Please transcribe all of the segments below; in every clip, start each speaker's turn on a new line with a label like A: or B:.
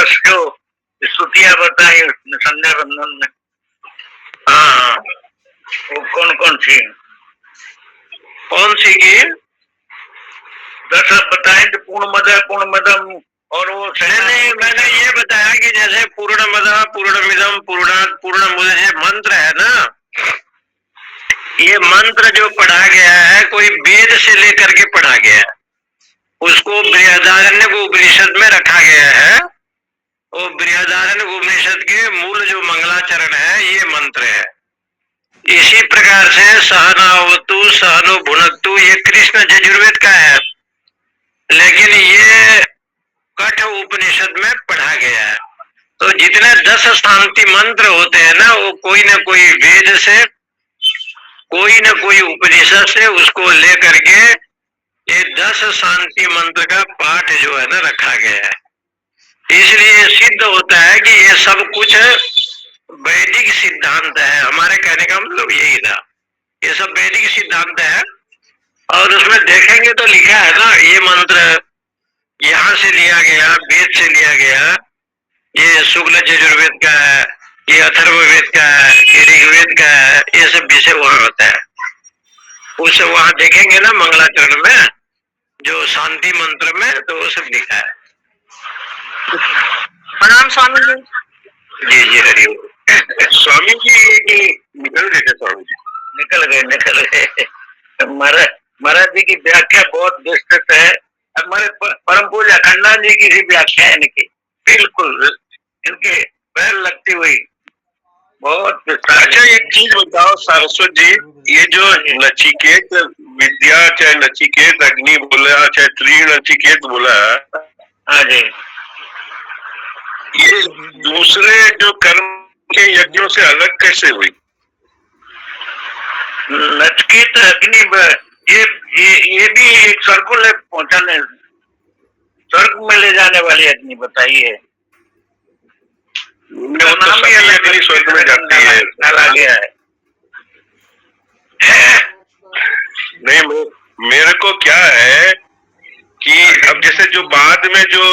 A: 10 जो स्तुतियां बताई उसने संध्या बंदन में। हाँ, वो कौन कौन सी की 10 बताए थे, पूर्ण मदम और वो नहीं, मैंने ये बताया कि जैसे पूर्णमदः पूर्णमिदं पूर्णात् पूर्णमुदच्यते मंत्र है ना, ये मंत्र जो पढ़ा गया है कोई वेद से लेकर के पढ़ा गया है, उसको बृहदारण्यक उपनिषद में रखा गया है। और बृहदारण्यक उपनिषद के मूल जो मंगलाचरण है ये मंत्र है। इसी प्रकार से सहनावतु सहनो भुनक्तु ये कृष्ण यजुर्वेद का है, लेकिन ये कठ उपनिषद में पढ़ा गया है। तो जितने 10 शांति मंत्र होते हैं ना, वो कोई न कोई वेद से, कोई न कोई उपनिषद से उसको लेकर के ये 10 शांति मंत्र का पाठ जो है ना रखा गया है। इसलिए सिद्ध होता है कि ये सब कुछ वैदिक सिद्धांत है। हमारे कहने का मतलब यही था, ये सब वैदिक सिद्धांत है। और उसमें देखेंगे तो लिखा है ना, ये मंत्र यहाँ से लिया गया, वेद से लिया गया, ये शुक्ल यजुर्वेद का है, ये अथर्ववेद का है, ये ऋग्वेद का है, ये सब विषय वहां होता है। उसे वहां देखेंगे ना मंगलाचरण में जो शांति मंत्र में, तो वो सब लिखा है।
B: प्रणाम स्वामी जी।
A: जी जी हरि स्वामी जी निकल गए थे, स्वामी जी निकल गए। महाराज जी की व्याख्या बहुत विस्तृत है। हमारे परम पूज्य अखंडानंद जी की व्याख्या है इनकी, बिल्कुल इनके पैर लगती हुई बहुत। अच्छा एक चीज बताओ सारस्वत जी, ये जो नचिकेत विद्या, चाहे नचिकेत अग्नि बोला, चाहे त्रिनचिकेत बोला, हाँ जी, ये दूसरे जो कर्म के यज्ञों से अलग कैसे हुई? नचिकेत अग्नि ये भी एक स्वर्ग को ले पहुंचाने, स्वर्ग में ले जाने वाली अग्नि बताइए। नाम ही अग्नि स्वर्ग में जाती है, डाला गया है। नहीं, मेरे को क्या है कि अब जैसे जो बाद में जो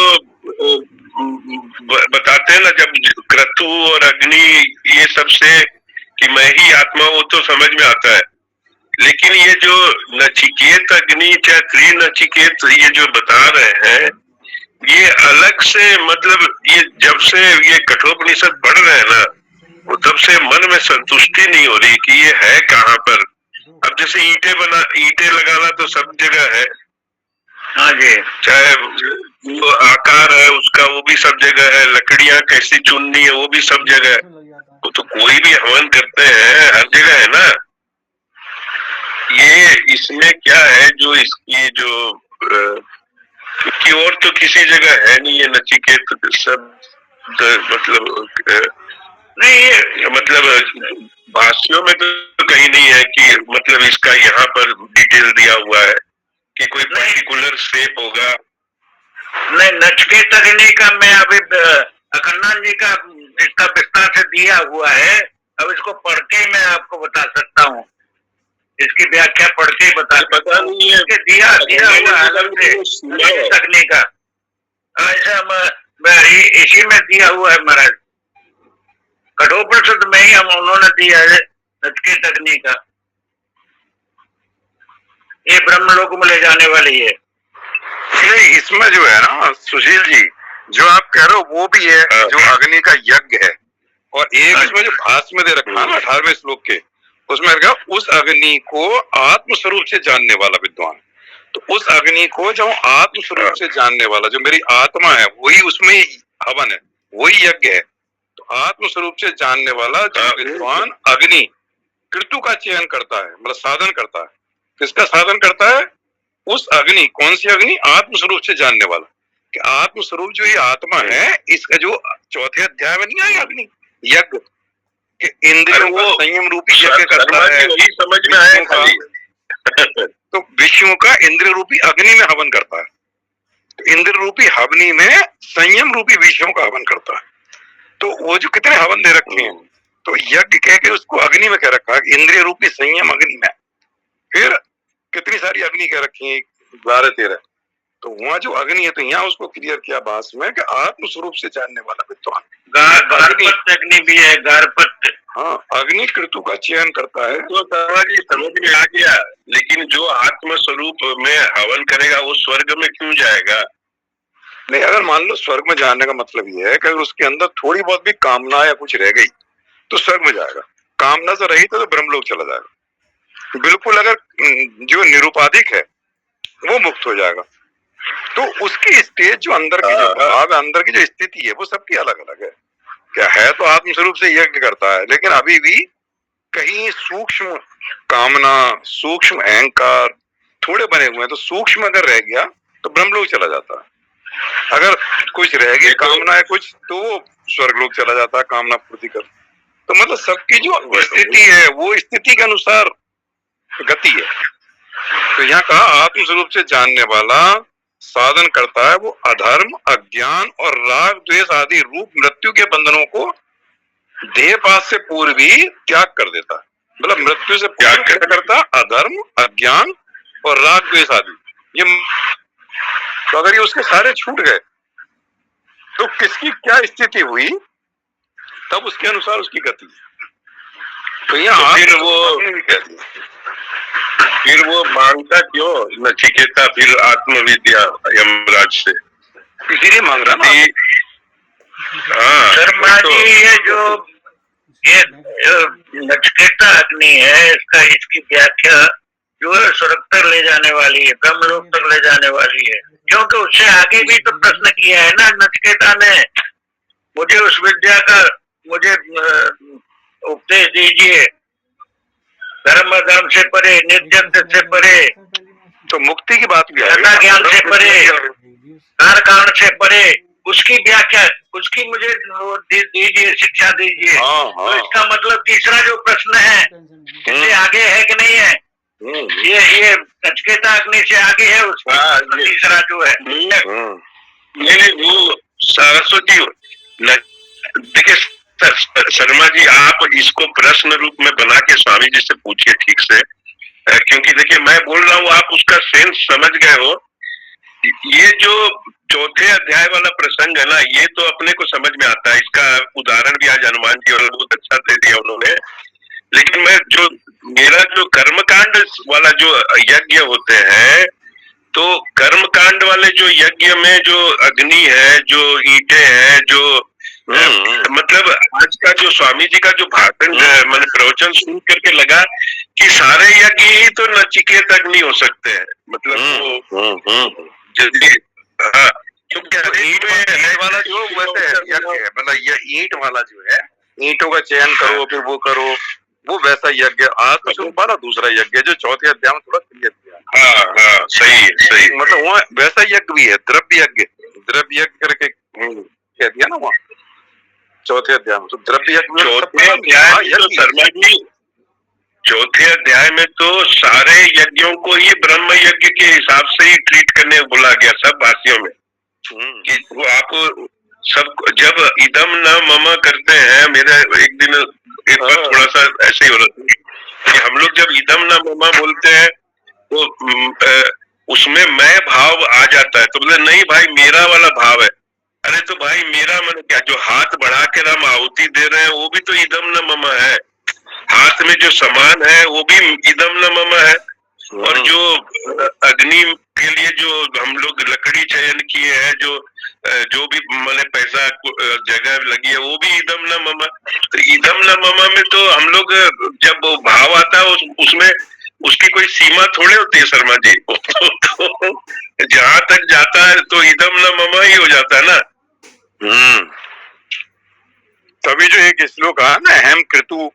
A: बताते हैं ना, जब क्रतु और अग्नि ये सबसे कि मैं ही आत्मा, वो तो समझ में आता है। लेकिन ये जो नचिकेत अग्नि चाहे त्रिनचिकेत ये जो बता रहे हैं, ये अलग से, मतलब ये जब से ये कठोपनिषद पढ़ रहे हैं ना, वो तब से मन में संतुष्टि नहीं हो रही कि ये है कहाँ पर। अब जैसे ईंटें लगाना तो सब जगह है, हाँ जी, चाहे वो आकार है उसका वो भी सब जगह है, लकड़ियां कैसी चुननी है वो भी सब जगह है, वो तो कोई भी हवन करते हैं हर जगह है ना। ये इसमें क्या है जो इसकी जो कि और तो किसी जगह है नहीं, ये नचिकेत सब मतलब नहीं, ये मतलब भाष्यों में तो कहीं नहीं है कि मतलब इसका यहाँ पर डिटेल दिया हुआ है कि कोई पर्टिकुलर शेप होगा। नहीं, नचिकेत अग्नि का मैं अभी अखंडानंद जी का इसका विस्तार से दिया हुआ है, अब इसको पढ़ के मैं आपको बता सकता हूँ, इसकी व्याख्या पढ़ के पता नहीं है, दिया हुआ अलग से अग्नि का, ऐसा इसी में दिया हुआ है महाराज, कठोपनिषद में ही हम उन्होंने दिया है नचिकेत अग्नि का, ये ब्रह्मलोक में ले जाने वाली है।
C: इसमें जो है ना सुशील जी, जो आप कह रहे हो वो भी है, जो अग्नि का यज्ञ है, और एक इसमें जो भाष्य में दे रखा है ना 18वें श्लोक के, उसमें कहा उस अग्नि को आत्म स्वरूप से जानने वाला विद्वान। तो उस अग्नि को जो आत्म स्वरूप से जानने वाला, जो मेरी आत्मा है वही उसमें हवन है, वही यज्ञ है। तो आत्म स्वरूप से जानने वाला जो विद्वान अग्नि ऋतु का चयन करता है, मतलब साधन करता है। किसका साधन करता है? उस अग्नि, कौन सी अग्नि? आत्म स्वरूप से जानने वाला, कि आत्म स्वरूप जो ये आत्मा है, इसका जो चौथे अध्याय में नहीं आया अग्नि यज्ञ, इंद्रियों का संयम रूपी यज्ञ करता है, वही समझ में आया। तो विष्णु का इंद्र रूपी अग्नि में हवन करता है, तो इंद्र रूपी अग्नि में संयम रूपी विष्णु का हवन करता है। तो वो जो कितने हवन दे रखे हैं, तो यज्ञ कह के उसको अग्नि में कह रखा है, इंद्रिय रूपी संयम अग्नि में। फिर कितनी सारी अग्नि कह रखी है, 12-13, तो वहाँ जो अग्नि है, तो यहाँ उसको क्लियर किया भाष में कि आत्म स्वरूप से जानने वाला विद्वान।
A: गारपत्य अग्नि भी है, गारपत्य।
C: हाँ, अग्नि कृतु का चयन करता है।
A: तो समझ में आ गया, लेकिन जो आत्म स्वरूप में हवन करेगा वो स्वर्ग में क्यों जाएगा?
C: नहीं, अगर मान लो स्वर्ग में जाने का मतलब ये है कि अगर उसके अंदर थोड़ी बहुत भी कामना या कुछ रह गई तो स्वर्ग में जाएगा, कामना से रही तो ब्रह्मलोक चला जाएगा। बिल्कुल अगर जो निरुपाधिक है वो मुक्त हो जाएगा। तो उसकी स्टेज जो अंदर की जो भाव है, अंदर की जो स्थिति है, वो सबकी अलग अलग है। क्या है तो आत्मस्वरूप से यज्ञ करता है, लेकिन अभी भी कहीं सूक्ष्म कामना, सूक्ष्म अहंकार थोड़े बने हुए हैं। तो सूक्ष्म अगर रह गया तो ब्रह्मलोक चला जाता है, अगर कुछ रह गई कामना है कुछ, तो वो स्वर्गलोक चला जाता है कामना पूर्ति कर। तो मतलब सबकी जो स्थिति है वो स्थिति के अनुसार गति है। तो यहाँ कहा आत्मस्वरूप से जानने वाला साधन करता है, वो अधर्म, अज्ञान और राग द्वेष आदि रूप मृत्यु के बंधनों को देहपात से पूर्व ही त्याग कर देता है। मतलब मृत्यु से त्याग क्या करता? अधर्म, अज्ञान और राग द्वेष आदि। ये तो अगर ये उसके सारे छूट गए तो किसकी क्या स्थिति हुई, तब उसके अनुसार उसकी गति। तो यहाँ
A: फिर वो मांगता क्यों नचिकेता फिर आत्मविद्या यमराज से?
C: इसीलिए मांग रहा ना।
A: हाँ शर्मा जी, ये नचिकेता अग्नि है, इसकी व्याख्या जो है स्वर्ग तक ले जाने वाली है, ब्रह्मलोक तक ले जाने वाली है। क्योंकि उससे आगे भी तो प्रश्न किया है ना नचिकेता ने, मुझे उस विद्या का मुझे उपदेश दीजिए, धर्म धर्म से परे, निर्जन से परे,
C: तो मुक्ति की बात भी है,
A: ज्ञान से परे, कारण से परे, उसकी व्याख्या, उसकी मुझे दीजिए, शिक्षा दीजिए। तो इसका मतलब तीसरा जो प्रश्न है इससे आगे है कि नहीं है? ये नचिकेता अग्नि से आगे है उसका तीसरा जो है। नहीं वो सरस्वती, देखिए शर्मा जी, आप इसको प्रश्न रूप में बना के स्वामी जी से पूछिए ठीक से, क्योंकि देखिए मैं बोल रहा हूँ, आप उसका सेंस समझ गए हो। ये जो चौथे अध्याय वाला प्रसंग है ना, ये तो अपने को समझ में आता है। इसका उदाहरण भी आज हनुमान जी और बहुत अच्छा दे दिया उन्होंने। लेकिन मैं जो मेरा जो कर्मकांड वाला जो यज्ञ होते हैं, तो कर्मकांड वाले जो यज्ञ में जो अग्नि है, जो ईंटें हैं, जो मतलब आज का जो स्वामी जी का जो भाषण मैंने प्रवचन सुन करके लगा कि सारे यज्ञ ही तो नचिकेत अग्नि हो सकते हैं। मतलब वो जल्दी, हाँ, क्योंकि ईंट वाला जो वैसे यज्ञ है, मतलब ये ईंट वाला जो है,
C: ईंटों का चयन करो फिर वो करो, वो वैसा यज्ञ। आत्मस्वरूप वाला दूसरा यज्ञ जो चौथे अध्याय में थोड़ा क्लियर किया।
A: हाँ सही सही,
C: मतलब वहाँ वैसा यज्ञ भी है, द्रव्य यज्ञ, द्रव्य यज्ञ करके कह दिया ना वहाँ चौथे अध्याय में। तो द्रव्य यज्ञ
A: शर्मा जी, चौथे अध्याय में तो सारे यज्ञों को ही ब्रह्म यज्ञ के हिसाब से ही ट्रीट करने बोला गया सब भाषियों में। कि वो आप सब जब इदम न मम करते हैं, मेरा एक दिन एक बार थोड़ा सा ऐसे ही हो रहा था कि हम लोग जब इदम न मम बोलते हैं तो उसमें मैं भाव आ जाता है। तो बोले नहीं भाई, मेरा वाला भाव है। अरे तो भाई मेरा मन क्या, जो हाथ बढ़ा के हम आहुति दे रहे हैं वो भी तो इदम न मम है। हाथ में जो सामान है वो भी इदम न मम है। और जो अग्नि के लिए जो हम लोग लकड़ी चयन किए हैं, जो भी मैंने पैसा जगह लगी है, वो भी इदम न मम। तो इदम न मम में तो हम लोग जब वो भाव आता है उसमें उसकी कोई सीमा थोड़े होती है शर्मा जी। तो जहां तक जाता है तो इदम न मम ही हो जाता है ना।
C: तभी जो एक श्लोक है ना, अहम कृतु,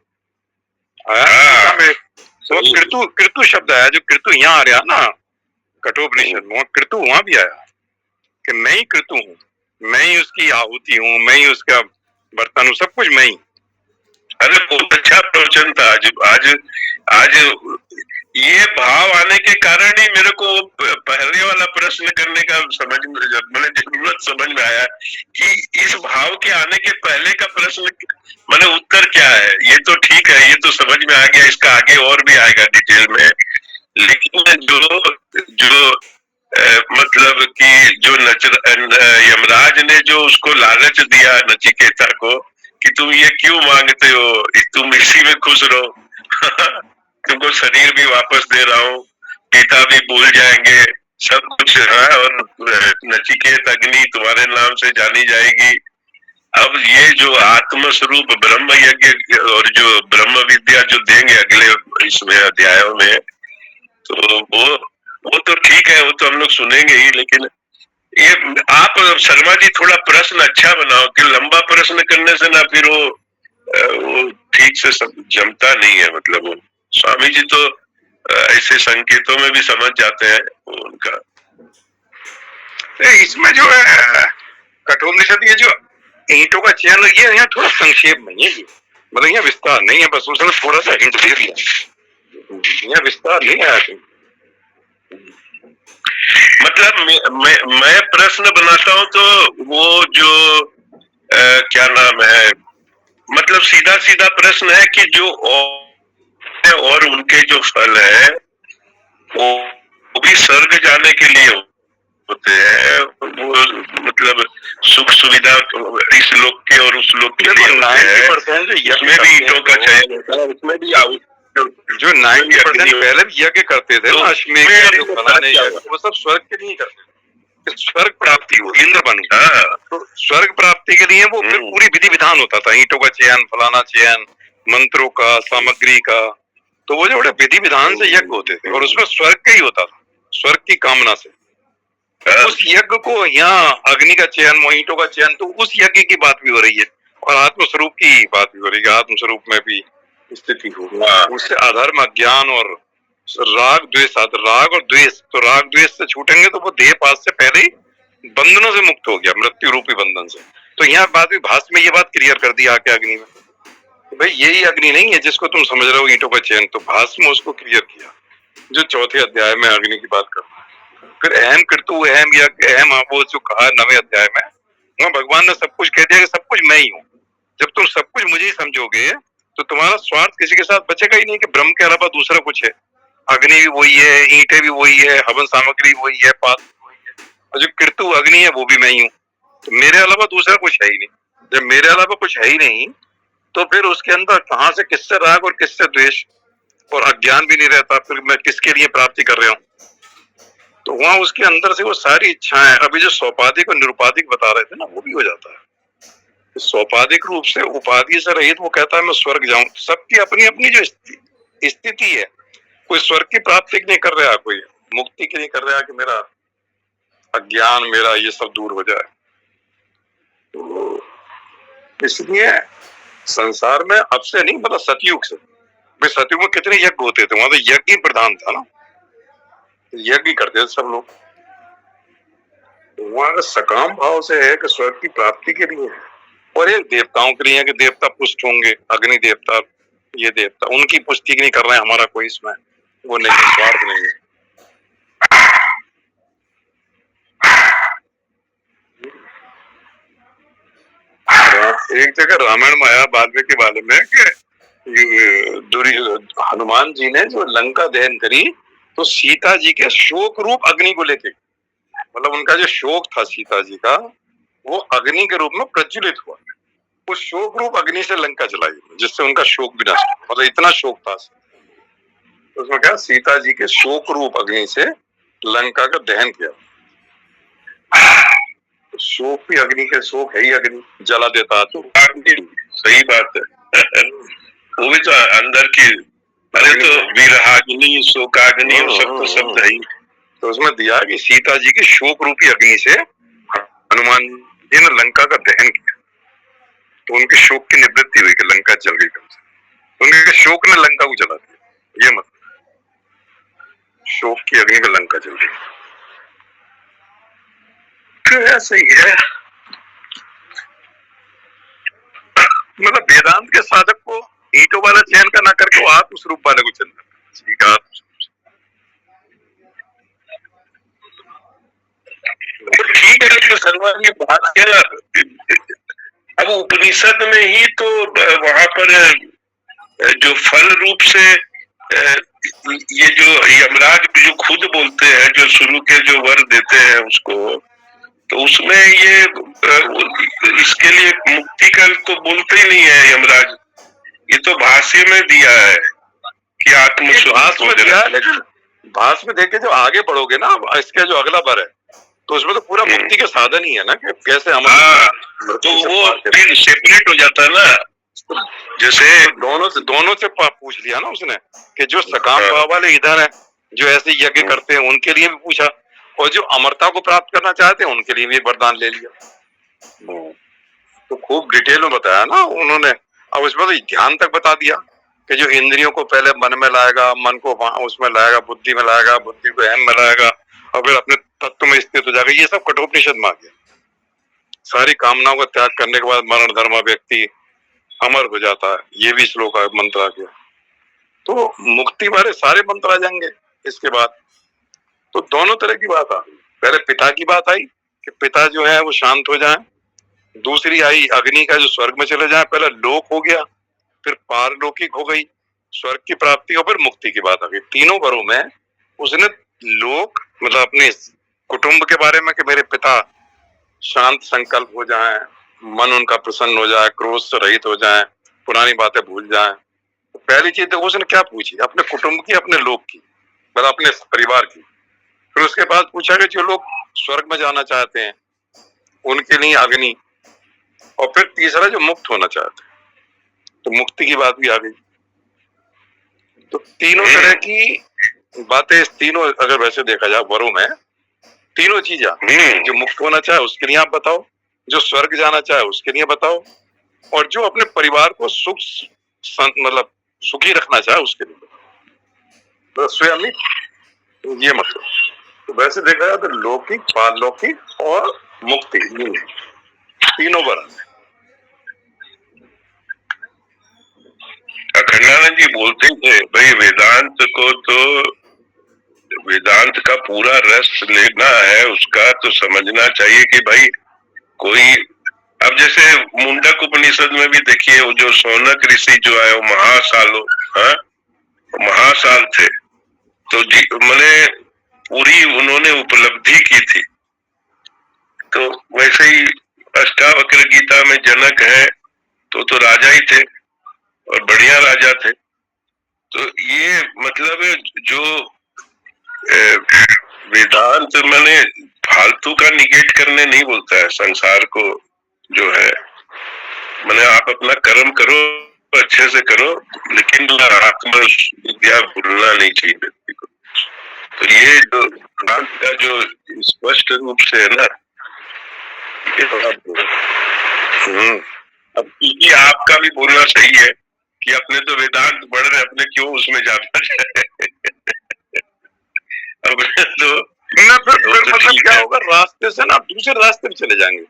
C: तो कृतु शब्द आया, जो कृतु यहाँ आ रहा ना कठोपनिषद में, कृतु वहां भी आया कि मैं ही कृतु हूँ, मैं ही उसकी आहुति हूँ, मैं ही उसका बर्तन हूँ, सब कुछ मैं ही।
A: अरे बहुत अच्छा प्रवचन था आज ये भाव आने के कारण ही मेरे को पहले वाला प्रश्न करने का मैंने जरूरत समझ में आया कि इस भाव के आने के पहले का प्रश्न मैंने उत्तर क्या है। ये तो ठीक है, ये तो समझ में आ गया, इसका आगे और भी आएगा डिटेल में। लेकिन जो मतलब कि जो यमराज ने जो उसको लालच दिया नचिकेता को कि तुम ये क्यों मांगते हो, तुम इसी में खुश रहो तुमको शरीर भी वापस दे रहा हूँ, पिता भी भूल जाएंगे, सब कुछ है, और नचिकेत अग्नि तुम्हारे नाम से जानी जाएगी। अब ये जो आत्म स्वरूप ब्रह्म यज्ञ और जो ब्रह्म विद्या जो देंगे अगले इसमें अध्यायों में, तो वो तो ठीक है, वो तो हम लोग सुनेंगे ही, लेकिन ये आप शर्मा जी थोड़ा प्रश्न अच्छा बनाओ, कि लंबा प्रश्न करने से ना फिर वो ठीक से सब जमता नहीं है। मतलब वो स्वामी जी तो ऐसे संकेतों में भी समझ जाते हैं उनका।
C: इसमें जो है कठोपनिषद ये जो ईंटों का चयन, ये यहाँ थोड़ा संक्षेप में है, ये मतलब यहाँ विस्तार नहीं है, बस उसने थोड़ा सा हिंट दे दिया, यहाँ विस्तार नहीं है।
A: मतलब मैं प्रश्न बनाता हूँ तो वो जो क्या नाम है, मतलब सीधा सीधा प्रश्न है कि जो और उनके जो फल है वो भी स्वर्ग जाने के लिए होते हैं, वो मतलब सुख सुविधा इस लोक के और उस लोक के लिए होते हैं। उसमें भी ईंटों का चयन होता है, उसमें भी
C: जो 90% पहले भी यज्ञ करते थे ना, अश्वमेध जो फलाने यज्ञ, वो सब स्वर्ग के लिए करते थे, स्वर्ग प्राप्ति हो, इंद्र बनना। तो स्वर्ग प्राप्ति के लिए वो फिर पूरी विधि विधान होता था, ईंटों का चयन, फलाना चयन, मंत्रों का, सामग्री का, तो वो जो बड़े विधि विधान से यज्ञ होते थे, और उसमें स्वर्ग का ही होता था, स्वर्ग की कामना से। उस यज्ञ को यहाँ अग्नि का चयन, ईंटों का चयन, तो उस यज्ञ की बात भी हो रही है, और आत्मस्वरूप की बात भी हो रही है, आत्मस्वरूप में भी स्थिति हो, उससे अधर्म, अज्ञान और राग द्वेष, राग और द्वेष, तो राग द्वेष से छूटेंगे तो वो देह पास से पहले ही बंधनों से मुक्त हो गया, मृत्यु रूपी बंधन से। तो यहाँ बात भी भाष्य में ये बात क्लियर कर दी आके अग्नि में, तो भाई यही अग्नि नहीं है जिसको तुम समझ रहे हो ईंटों का चयन, तो भाष्य में उसको क्लियर किया, जो चौथे अध्याय में अग्नि की बात करता है। फिर अहम कृतु अहम यज्ञ अहम, वो जो कहा 9वें अध्याय में, वहाँ भगवान ने सब कुछ कह दिया कि सब कुछ मैं ही हूँ। जब तुम सब कुछ मुझे ही समझोगे तो तुम्हारा स्वार्थ किसी के साथ बचेगा ही नहीं कि ब्रह्म के अलावा दूसरा कुछ है। अग्नि भी वही है, ईंटें भी वही है, हवन सामग्री वही है, पात्र वही है, और जो कृतु अग्नि है वो भी मैं ही हूँ, तो मेरे अलावा दूसरा कुछ है ही नहीं। जब मेरे अलावा कुछ है ही नहीं तो फिर उसके अंदर कहाँ से किससे राग और किससे द्वेष और अज्ञान भी नहीं रहता, फिर मैं किसके लिए प्राप्ति कर रहा हूँ। तो वहां उसके अंदर से वो सारी इच्छाएं, अभी जो सोपाधिक और निरुपाधिक बता रहे थे ना, वो भी हो जाता है। सोपाधिक रूप से उपाधि से रहित वो कहता है मैं स्वर्ग जाऊं। सबकी अपनी अपनी जो स्थिति है, कोई स्वर्ग की प्राप्ति नहीं कर रहा, कोई मुक्ति के लिए कर रहा कि मेरा अज्ञान, मेरा ये सब दूर हो जाए। तो इसलिए संसार में अब से नहीं, मतलब सतयुग से, भाई सतयुग में कितने यज्ञ होते थे, वहां तो यज्ञ प्रधान था ना, यज्ञ करते थे सब लोग। वहां सकाम भाव से है कि स्वर्ग की प्राप्ति के लिए, और एक देवताओं के लिए है कि देवता पुष्ट होंगे, अग्नि देवता, ये देवता, उनकी पुष्टि नहीं कर रहे हैं, हमारा कोई इसमें वो नहीं है, स्वार्थ नहीं है। एक जगह रामायण में आया वाल्मीकि के बारे में कि हनुमान जी ने जो लंका दहन करी तो सीता जी के शोक रूप अग्नि को लेके, मतलब उनका जो शोक था सीता जी का, वो अग्नि के रूप में प्रज्वलित हुआ। उस शोक रूप अग्नि से लंका जलाई, जिससे उनका शोक भी नष्ट, मतलब इतना शोक था। तो उसमें क्या, सीता जी के शोक रूप अग्नि से लंका का दहन किया। तो शोक भी अग्नि के, शोक है ही अग्नि, जला देता। तो
A: सही बात है वो भी तो अंदर की, अरे तो विरहाग्नि, शोकाग्नि, सब तो शब्द है ही।
C: तो उसमें दिया कि सीता जी की शोक रूपी अग्नि से हनुमान जी ने लंका का दहन किया, तो उनके शोक की निवृत्ति हुई कि लंका जल गई कम से। तो उनके शोक ने लंका को जला दिया, ये मतलब शोक की अग्नि में लंका जल गई। तो ऐसा ही है, मतलब वेदांत के साधक को ईंटों वाला चयन का ना करके आत्म स्वरूप वाले को चलना।
A: ठीक है, लेकिन सर्वर की बात क्या, अब उपनिषद में ही तो वहां पर जो फल रूप से ये जो यमराज जो खुद बोलते हैं, जो शुरू के जो वर देते हैं उसको, तो उसमें ये इसके लिए मुक्ति का तो बोलते ही नहीं है यमराज, ये तो भाष्य में दिया है कि
C: भाष्य में दिया है, लेकिन भाष्य में देख के जो आगे बढ़ोगे ना, इसका जो अगला वर है, तो उसमें तो पूरा मुक्ति के साधन ही है ना, कि कैसे हम,
A: तो वो फिर सेपरेट हो जाता है ना। जैसे
C: दोनों से पूछ लिया ना उसने, कि जो सकाम भाव वाले इधर है, जो ऐसे यज्ञ करते हैं, उनके लिए भी पूछा, और जो अमरता को प्राप्त करना चाहते हैं उनके लिए भी वरदान ले लिया। तो खूब डिटेल में बताया ना उन्होंने। अब उसमें तो ध्यान तक बता दिया कि जो इंद्रियों को पहले मन में लाएगा, मन को उसमें लाएगा, बुद्धि में लाएगा, बुद्धि को अहम में लाएगा, और फिर अपने तत्व में स्थित हो जाएगा। ये सब कठोपनिषद में आ गया। सारी कामनाओं का त्याग करने के बाद मरण धर्मा व्यक्ति अमर हो जाता है, ये भी श्लोक मंत्र आ गया। तो मुक्ति वाले सारे मंत्र आ जाएंगे इसके बाद। तो दोनों तरह की बात आ गई। पहले पिता की बात आई कि पिता जो है वो शांत हो जाए, दूसरी आई अग्नि का जो स्वर्ग में चले जाए। पहले लोक हो गया, फिर पारलौकिक हो गई, स्वर्ग की प्राप्ति, और फिर मुक्ति की बात आ गई। तीनों वरों में उसने लोक मतलब अपने कुटुंब के बारे में कि मेरे पिता शांत संकल्प हो जाएं, मन उनका प्रसन्न हो जाए, क्रोध से रहित हो जाएं, पुरानी बातें भूल जाएं। तो पहली चीज तो उसने क्या पूछी, अपने कुटुंब की, अपने लोक की, मतलब अपने परिवार की। फिर उसके बाद पूछा कि जो लोग स्वर्ग में जाना चाहते हैं उनके लिए अग्नि, और फिर तीसरा जो मुक्त होना चाहते हैं, तो मुक्ति की बात भी आ गई। तो तीनों तरह की बातें, इस तीनों अगर वैसे देखा जाए वरों में तीनों चीजें, जो मुक्त होना चाहे उसके लिए आप बताओ, जो स्वर्ग जाना चाहे उसके लिए बताओ, और जो अपने परिवार को सुख मतलब सुखी रखना चाहे उसके लिए बताओ। तो स्वयं ये मतलब। तो वैसे देखा जाए तो लौकिक, पारलौकिक और मुक्ति, तीनों वर।
A: अखंडानंद जी बोलते थे भाई वेदांत का पूरा रस लेना है, उसका तो समझना चाहिए कि भाई कोई, अब जैसे मुंडक उपनिषद में भी देखिए, वो जो शौनक ऋषि जो है वो महासाल थे, तो मैंने पूरी उन्होंने उपलब्धि की थी। तो वैसे ही अष्टावक्र गीता में जनक है तो राजा ही थे, और बढ़िया राजा थे। तो ये मतलब जो वेदांत मैंने फालतू का निगेट करने नहीं बोलता है, संसार को जो है मैंने आप अपना कर्म करो, अच्छे से करो, लेकिन आत्म विद्या भूलना नहीं चाहिए व्यक्ति को। तो ये जो वेदांत का जो स्पष्ट रूप से है ना, ये अब क्योंकि आपका भी बोलना सही है कि अपने तो वेदांत बढ़ रहे, अपने क्यों उसमें जाना चाहिए। अब तो
C: फिर मतलब क्या होगा, रास्ते से ना दूसरे रास्ते पे चले जाएंगे।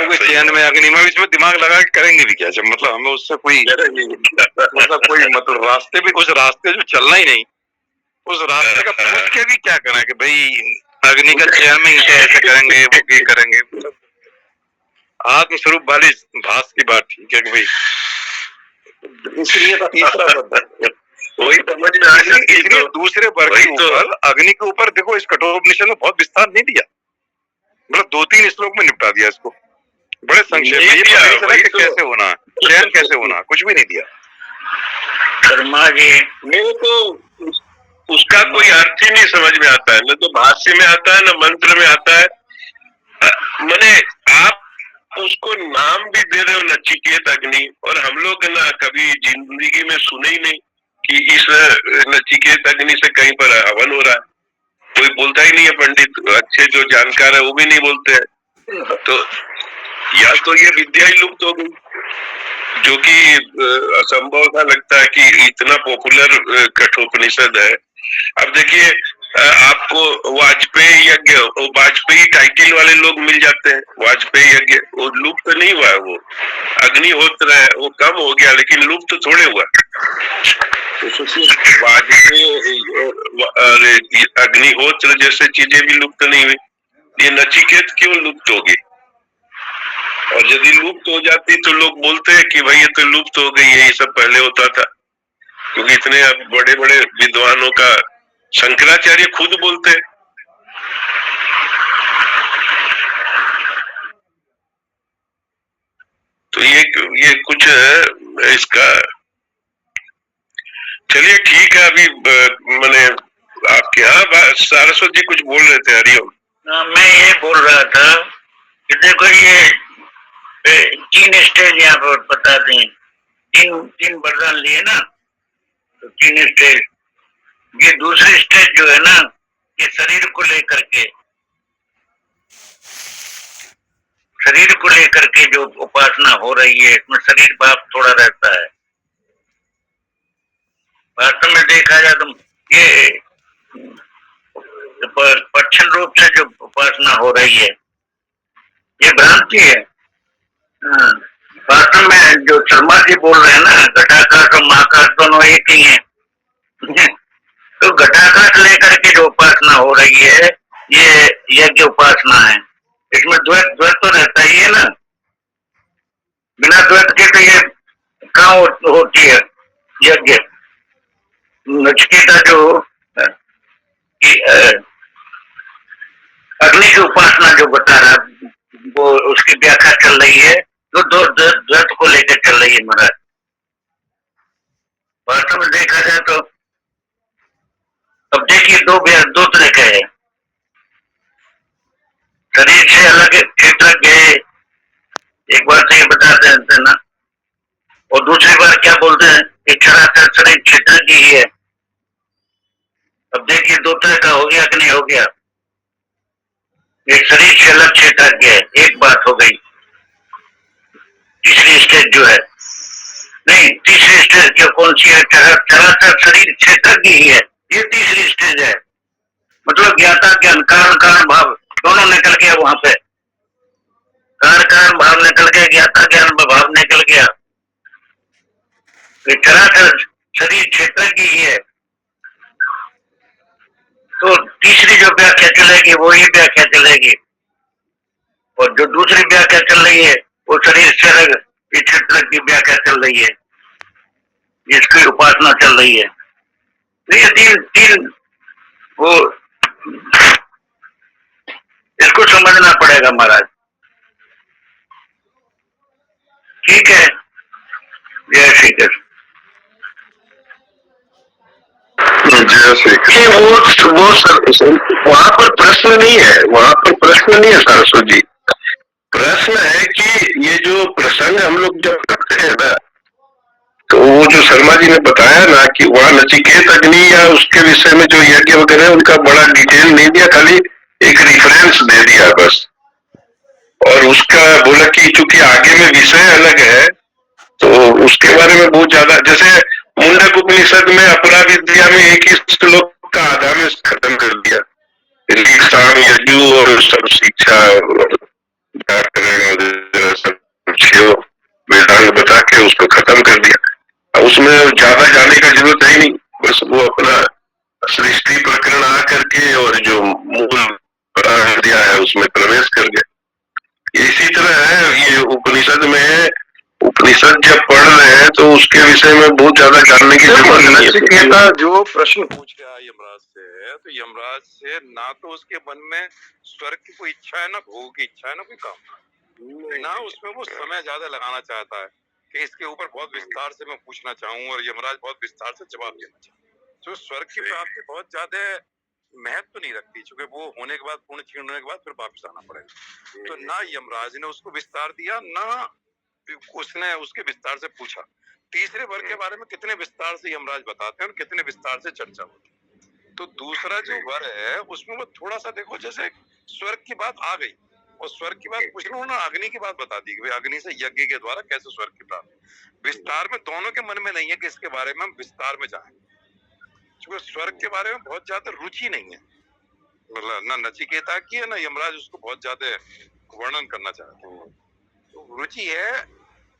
C: तो चैन में अग्नि में इसमें दिमाग लगा के करेंगे भी क्या, जब मतलब हमें उससे कोई मतलब रास्ते भी, उस रास्ते जो चलना ही नहीं, उस रास्ते का पूछ के भी क्या करना है कि भाई अग्नि का चैन में ऐसे करेंगे, वो भी करेंगे। मतलब आत्मस्वरूप वाली भास की बात ठीक है कि भाई, इसलिए तीसरा
A: वही समझ में आ गया।
C: इसलिए दूसरे वर्ग के ऊपर, अग्नि के ऊपर देखो, इस कठोपनिषद में बहुत विस्तार नहीं दिया, मतलब 2-3 श्लोक में निपटा दिया इसको बड़े संक्षेप में। तो कैसे होना, चयन कैसे होना, कुछ भी नहीं दिया।
A: शर्मा जी, मेरे को उसका कोई अर्थ ही नहीं समझ में आता है, न तो भाष्य में आता है, न मंत्र में आता है। मैंने आप उसको नाम भी दे रहे हो नचिकेत अग्नि, और हम लोग ना कभी जिंदगी में सुने ही नहीं कि इस नचिकेत अग्नि से कहीं पर हवन हो रहा है। कोई बोलता ही नहीं है, पंडित अच्छे जो जानकार है वो भी नहीं बोलते हैं। तो या तो ये विद्या ही लुप्त हो गई, जो कि असंभव सा लगता है कि इतना पॉपुलर कठोपनिषद है। अब देखिए आपको वाजपेयी यज्ञ, वाजपेयी टाइटल वाले लोग मिल जाते हैं। वाजपेयी यज्ञ वो लुप्त नहीं हुआ है, वो अग्निहोत्र है, वो कम हो गया लेकिन लुप्त थोड़े हुआ। तो सोचिए वाजपेयी, अग्निहोत्र जैसे चीजें भी लुप्त नहीं हुई, ये नचिकेत क्यों लुप्त होगी? और यदि लुप्त हो जाती तो लोग बोलते हैं कि भाई ये तो लुप्त हो गई है, ये सब पहले होता था।
B: क्योंकि इतने अब बड़े बड़े विद्वानों का शंकराचार्य खुद बोलते हैं। तो ये कुछ इसका, चलिए ठीक है। अभी मैंने आपके यहाँ सारस्वत जी कुछ बोल रहे थे, हरिओम।
A: मैं ये बोल रहा था कि देखो ये 3 स्टेज यहाँ पर बता दें, तीन वरदान लिए ना, तो 3 स्टेज। ये दूसरी स्टेज जो है ना, ये शरीर को लेकर के जो उपासना हो रही है, इसमें शरीर भाव थोड़ा रहता है। वास्तव में देखा जाए तो ये पक्षण रूप से जो उपासना हो रही है, ये भ्रांति है। वास्तव में जो शर्मा जी बोल रहे हैं ना, घटाकाश और महाकाश दोनों एक ही है। तो घटाकाश लेकर के जो उपासना हो रही है, ये यज्ञ उपासना है। इसमें द्वैत तो रहता ही है ना, बिना द्वैत के तो ये कहाँ होती है यज्ञ। नचिकेता जो अग्नि की उपासना जो बता रहा, वो उसकी व्याख्या चल रही है, जो दो द्वैत को लेकर चल रही है महाराज। वास्तव में देखा जाए तो अब देखिए दो तरह के है। शरीर से अलग क्षेत्रज्ञ है, एक बार तो ये बताते हैं ना, और दूसरी बार क्या बोलते हैं कि चराचर शरीर क्षेत्रज्ञ ही है। अब देखिए 2 तरह का हो गया कि नहीं हो गया। एक शरीर से अलग क्षेत्रज्ञ है, एक बात हो गई। तीसरी स्टेज जो है, नहीं, तीसरी स्टेज जो कौन सी है, चराचर शरीर क्षेत्रज्ञ ही है, ये तीसरी स्टेज है। मतलब ज्ञाता ज्ञान, कारण भाव दोनों निकल गया वहां पे। कारण भाव निकल गया, ज्ञाता ज्ञान भाव निकल गया। चराचर शरीर क्षेत्रज्ञ ही है। तो तीसरी जो व्याख्या चलेगी वही व्याख्या चलेगी, और जो दूसरी व्याख्या चल रही है वो शरीर से अलग क्षेत्र की व्याख्या चल रही है, जिसकी उपासना चल रही है। तो ये तीन वो इसको समझना पड़ेगा महाराज। ठीक है, जय श्री कृष्ण।
B: वहां पर प्रश्न नहीं है, वहां पर प्रश्न नहीं है सारस्वत जी। प्रश्न है कि ये जो प्रसंग हम लोग जब करते हैं ना, तो वो जो शर्मा जी ने बताया ना कि वहाँ नचिकेत अग्नि या उसके विषय में जो यज्ञ वगैरह उनका बड़ा डिटेल नहीं दिया, खाली एक रिफरेंस दे दिया बस। और उसका बोला कि चूंकि आगे में विषय अलग है, तो उसके बारे में बहुत ज्यादा, जैसे मुंडक उपनिषद में अपरा विद्या में एक ही श्लोक का आधा में खत्म कर दिया, साम यजु और सब शिक्षा वेदांत बता के उसको खत्म कर दिया। उसमें ज्यादा जाने का जरूरत है ही नहीं, बस वो अपना सृष्टि प्रकरण आ करके और जो मूल दिया है उसमें प्रवेश कर गया। इसी तरह है ये उपनिषद में। उपनिषद जब पढ़ रहे हैं तो उसके विषय में बहुत ज्यादा जानने की जरूरत नहीं है। जो प्रश्न पूछ रहा है यमराज से, तो यमराज से ना तो उसके मन में स्वर्ग की कोई इच्छा है, ना भोग की इच्छा है, ना कोई कामना, ना उसमें वो समय ज्यादा लगाना चाहता है कि इसके ऊपर बहुत विस्तार से मैं पूछना चाहूँ और यमराज बहुत विस्तार से जवाब देना चाहूँ। तो स्वर्ग की प्राप्ति बहुत ज्यादा महत्व नहीं रखती, क्योंकि वो होने के बाद, पूर्ण क्षीण होने के बाद फिर वापस आना पड़ेगा। तो ना यमराज ने उसको विस्तार दिया, ना उसने उसके विस्तार से पूछा। तीसरे वर्ग के बारे में कितने विस्तार से यमराज बताते हैं और कितने विस्तार से चर्चा होती है। तो दूसरा जो वर है उसमें वो थोड़ा सा देखो, जैसे स्वर्ग की बात आ गई और स्वर्ग की बात पूछ रहा हूँ ना, अग्नि की बात बता दी कि अग्नि से यज्ञ के द्वारा कैसे स्वर्ग की प्राप्ति। विस्तार में दोनों के मन में नहीं है कि इसके बारे में हम विस्तार में जाएं, क्योंकि स्वर्ग के बारे में बहुत ज्यादा रुचि नहीं है, मतलब ना नचिकेता की है ना यमराज उसको बहुत ज्यादा वर्णन करना चाहते हैं। तो रुचि है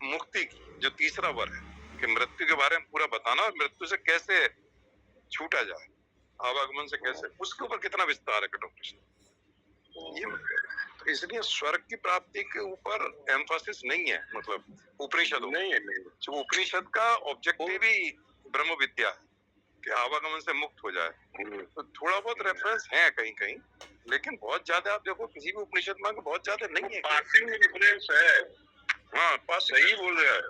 B: मुक्ति की, जो तीसरा वर है कि मृत्यु के बारे में पूरा बताना और मृत्यु से कैसे छूटा जाए, आवागमन से कैसे, उसके ऊपर कितना विस्तार है कठोपनिषद। तो इसलिए स्वर्ग की प्राप्ति के ऊपर एम्फासिस नहीं है, मतलब उपनिषद नहीं है। जो उपनिषद का ऑब्जेक्टिव ही
C: ब्रह्म विद्या के आवागमन से मुक्त हो जाए। तो थोड़ा बहुत रेफरेंस है कहीं कहीं, लेकिन बहुत ज्यादा आप देखो किसी भी उपनिषद में बहुत ज्यादा नहीं है।
B: पासिंग रेफरेंस है।
C: हाँ,
B: सही बोल रहे हैं।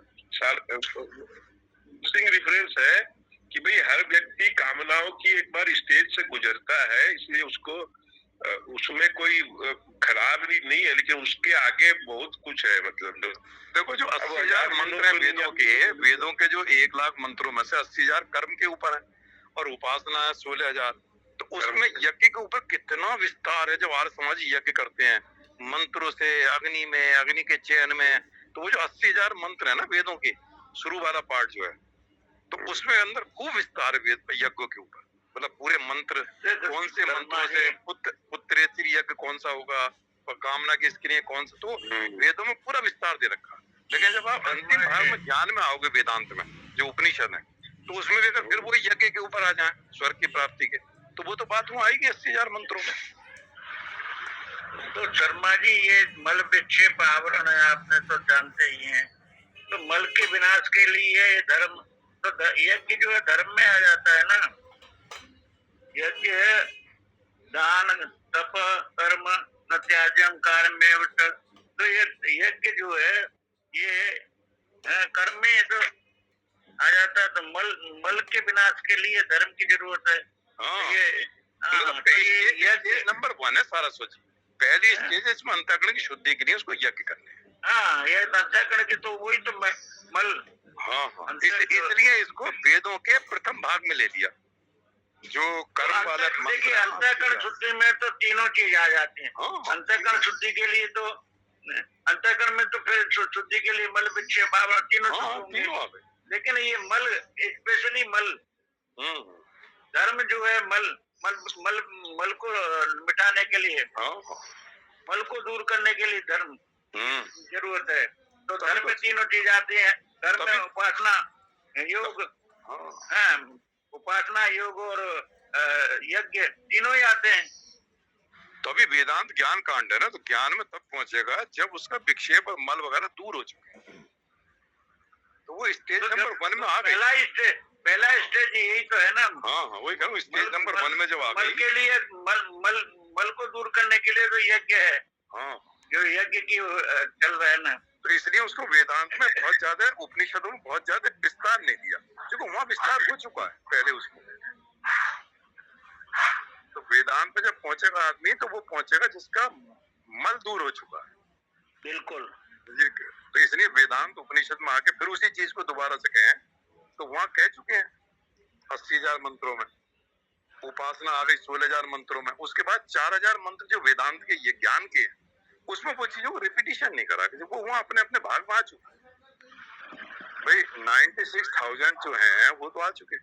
B: पासिंग रेफरेंस है कि भाई हर व्यक्ति कामनाओं की एक बार स्टेज से गुजरता है, इसलिए उसको उसमें कोई खराब भी नहीं है, लेकिन उसके आगे बहुत कुछ है। मतलब
C: देखो जो 80,000 मंत्र हैं वेदों के जो 1 लाख मंत्रों में से 80,000 कर्म के ऊपर है और उपासना है 16,000। तो उसमें यज्ञ के ऊपर कितना विस्तार है। जब आर्य समाज यज्ञ करते हैं मंत्रों से, अग्नि में, अग्नि के चयन में, तो वो जो 80,000 मंत्र है ना वेदों के शुरू वाला पार्ट जो है, तो उसमें अंदर खूब विस्तार है वेद यज्ञों के ऊपर। मतलब पूरे मंत्र, कौन से मंत्रों से पुत्रेतर यज्ञ कौन सा होगा और कामना की इसके लिए कौन सा, तो वेदों में पूरा विस्तार दे रखा। लेकिन जब आप अंतिम भाग में ज्ञान में आओगे वेदांत में जो उपनिषद है, तो उसमें भी अगर फिर वो यज्ञ के ऊपर आ जाए स्वर्ग की प्राप्ति के, तो वो तो बात वहां आएगी 80,000 मंत्रों में।
A: तो शर्मा जी ये मल विक्षेप आवरण है, आपने तो जानते ही हैं। तो मल के विनाश के लिए ये धर्म, तो यज्ञ जो है धर्म में आ जाता है ना। यज्ञ है दान तप कर्म न त्याज्यम कार्यमेव च। तो ये यज्ञ जो है ये कर्म में तो आ जाता है। तो मल के विनाश के लिए धर्म की जरूरत है।
C: हाँ,
A: तो ये
C: यज्ञ नंबर 1 है सारा सोच। पहली स्टेज इसमें अंतःकरण की शुद्धि के लिए उसको यज्ञ करने हैं।
A: हाँ, ये अंतःकरण की तो वही तो मल।
C: हाँ, इसलिए इसको वेदों के प्रथम भाग में ले लिया जो कर्म वाला।
A: देखिए अंतःकरण शुद्धि में तो तीनों चीज आ जाती है। अंतःकरण शुद्धि के लिए तो अंतःकरण में तो फिर शुद्धि के लिए मल विक्षेप तीनों। लेकिन ये मल स्पेशली मल धर्म जो है मल को मिटाने के लिए, मल को दूर करने के लिए धर्म जरूरत है। तो धर्म में तीनों चीज आती है। धर्म में उपासना योग, उपासना योग और यज्ञ तीनों ही आते हैं।
C: तो अभी वेदांत ज्ञान कांड है ना, तो ज्ञान में तब पहुंचेगा जब उसका विक्षेप और मल वगैरह दूर हो चुके, तो वो स्टेज नंबर 1 में आ गई।
A: पहला स्टेज यही तो है ना।
C: हाँ, वही कह रहा हूँ, स्टेज नंबर 1 में जब आ गई।
A: मल के लिए मल को दूर करने के लिए तो यज्ञ है। हाँ, जो यज्ञ की चल रहा है ना,
C: तो इसलिए उसको वेदांत में बहुत ज्यादा, उपनिषदों में बहुत ज्यादा विस्तार नहीं दिया, क्योंकि वहाँ विस्तार हो चुका है पहले उसको। तो वेदांत में जब पहुंचेगा आदमी, तो वो पहुंचेगा जिसका मल दूर हो चुका है।
A: बिल्कुल।
C: तो इसलिए वेदांत उपनिषद में आके फिर उसी चीज को दोबारा से कहें, तो वहां कह चुके हैं 80,000 मंत्रों में। उपासना आ गई 16,000 मंत्रों में। उसके बाद 4,000 मंत्र जो वेदांत के ये ज्ञान के, उसमें वो चीजों को रिपीटिशन नहीं करा, वो वहां अपने अपने भाग में आ चुका है। भाई 96,000 जो है वो तो आ चुके।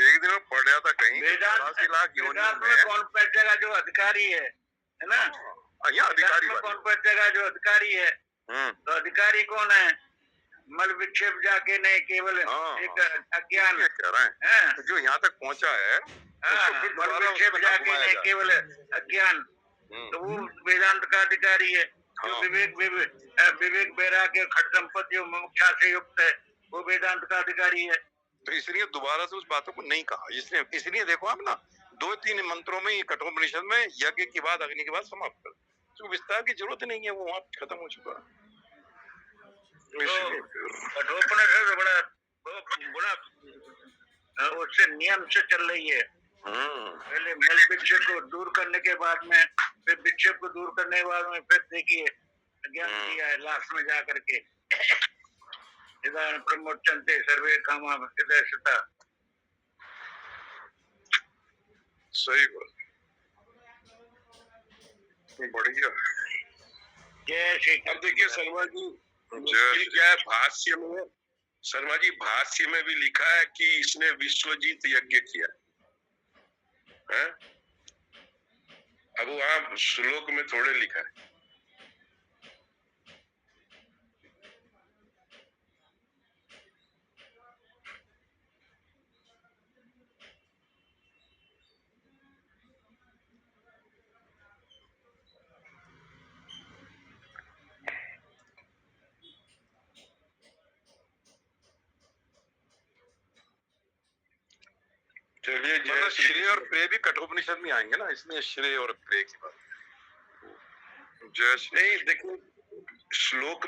C: एक दिन में पढ़ रहा था कहीं, 80 लाख योनियों में
A: कौन पहुंचेगा जो अधिकारी है ना।
C: यहाँ अधिकारी
A: कौन पहुंचेगा जो अधिकारी है। तो अधिकारी कौन है? मल विक्षेप जाके नहीं, केवल एक अज्ञान
C: कह रहे हैं। तो जो यहाँ तक पहुंचा है,
A: मल विक्षेप जाके नहीं, केवल अज्ञान, तो वो वेदांत का अधिकारी है। जो विवेक वैराग्य खट संपत्ति मुमुक्षा से युक्त है, वो वेदांत का अधिकारी है।
C: तो इसलिए दोबारा से उस बातों को नहीं कहा। इसलिए देखो आप ना, 2-3 मंत्रों में, कठोपनिषद में यज्ञ की बात, अग्नि की बात समाप्त कर, तो विस्तार की जरूरत नहीं है, वो वहां खत्म हो चुका है।
A: कठोपनिषद बड़ा उससे नियम से चल रही है। पहले मल विक्षेप को दूर करने के बाद में, फिर विक्षेप को दूर करने के बाद में, फिर देखिए ज्ञान दिया है लास्ट में जा करके। प्रमोचनते सर्वे कामा हृदयता।
C: सही बात, बढ़िया।
A: जय श्री।
B: अब देखिए शर्मा जी, क्या है भाष्य में, शर्मा जी भाष्य में भी लिखा है कि इसने विश्वजीत यज्ञ किया है। अब वहां श्लोक में थोड़े लिखा है। चलिए जय
C: मतलब
B: श्री
C: श्रेय और प्रे भी कठोपनिषद में आएंगे ना, इसलिए श्रेय और प्रे की बात। जय श्री
B: नहीं देखो श्लोक में